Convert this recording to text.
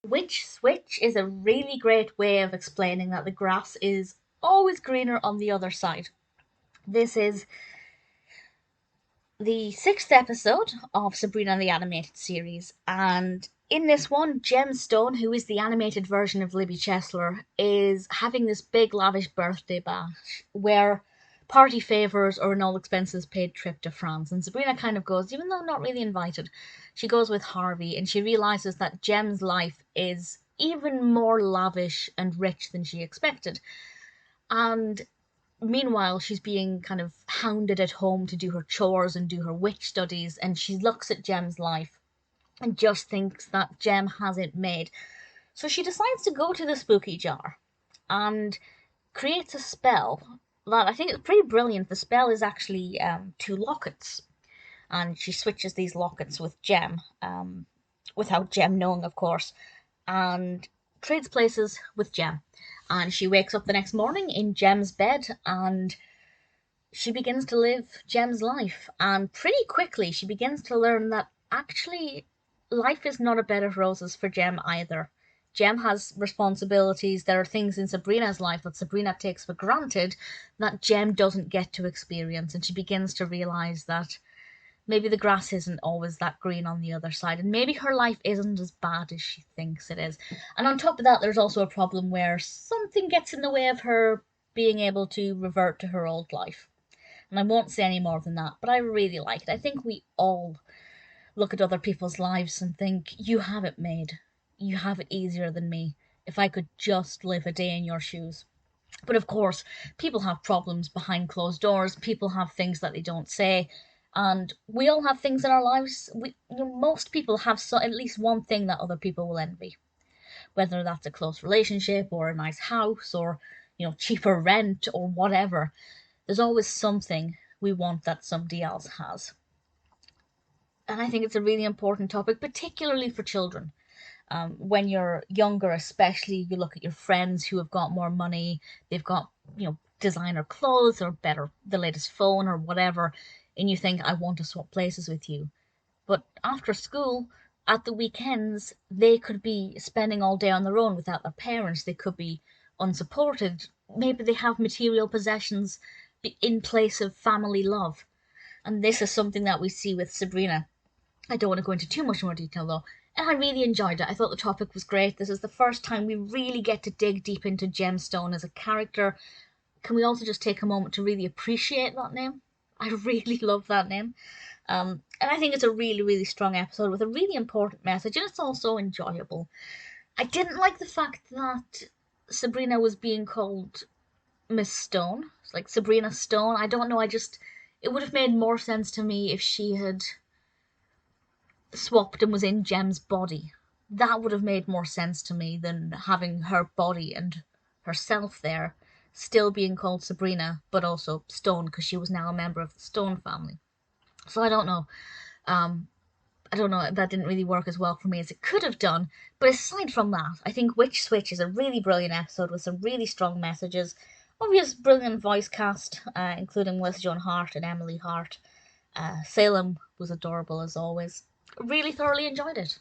Which switch is a really great way of explaining that the grass is always greener on the other side. This is the sixth episode of Sabrina the Animated Series, and in this one, Jem Stone, who is the animated version of Libby Chesler, is having this big lavish birthday bash where party favours or an all expenses paid trip to France. And Sabrina kind of goes, even though not really invited, she goes with Harvey and she realises that Jem's life is even more lavish and rich than she expected. And meanwhile, she's being kind of hounded at home to do her chores and do her witch studies, and she looks at Jem's life and just thinks that Jem has it made. So she decides to go to the spooky jar and creates a spell that I think is pretty brilliant. The spell is actually two lockets, and she switches these lockets with Jem, without Jem knowing, of course, and trades places with Jem. And she wakes up the next morning in Jem's bed and she begins to live Jem's life. And pretty quickly, she begins to learn that actually life is not a bed of roses for Jem either. Jem has responsibilities. There are things in Sabrina's life that Sabrina takes for granted that Jem doesn't get to experience. And she begins to realize that maybe the grass isn't always that green on the other side, and maybe her life isn't as bad as she thinks it is. And on top of that, there's also a problem where something gets in the way of her being able to revert to her old life. And I won't say any more than that, but I really like it. I think we all look at other people's lives and think, you have it made. You have it easier than me. If I could just live a day in your shoes. But of course, people have problems behind closed doors. People have things that they don't say. And we all have things in our lives. Most people have at least one thing that other people will envy, whether that's a close relationship or a nice house or cheaper rent or whatever. There's always something we want that somebody else has, and I think it's a really important topic, particularly for children. When you're younger, especially, you look at your friends who have got more money. They've got designer clothes or the latest phone or whatever, and you think, I want to swap places with you. But after school, at the weekends, they could be spending all day on their own without their parents. They could be unsupported. Maybe they have material possessions in place of family love. And this is something that we see with Sabrina. I don't want to go into too much more detail though. And I really enjoyed it. I thought the topic was great. This is the first time we really get to dig deep into Gemstone as a character. Can we also just take a moment to really appreciate that name? I really love that name. And I think it's a really, really strong episode with a really important message, and it's also enjoyable. I didn't like the fact that Sabrina was being called Miss Stone. It's like Sabrina Stone. I don't know, it would have made more sense to me if she had swapped and was in Jem's body. That would have made more sense to me than having her body and herself there, still being called Sabrina, but also Stone, because she was now a member of the Stone family. So I don't know. I don't know, that didn't really work as well for me as it could have done. But aside from that, I think Witch Switch is a really brilliant episode with some really strong messages. Obvious brilliant voice cast, including with Joan Hart and Emily Hart. Salem was adorable as always. Really thoroughly enjoyed it.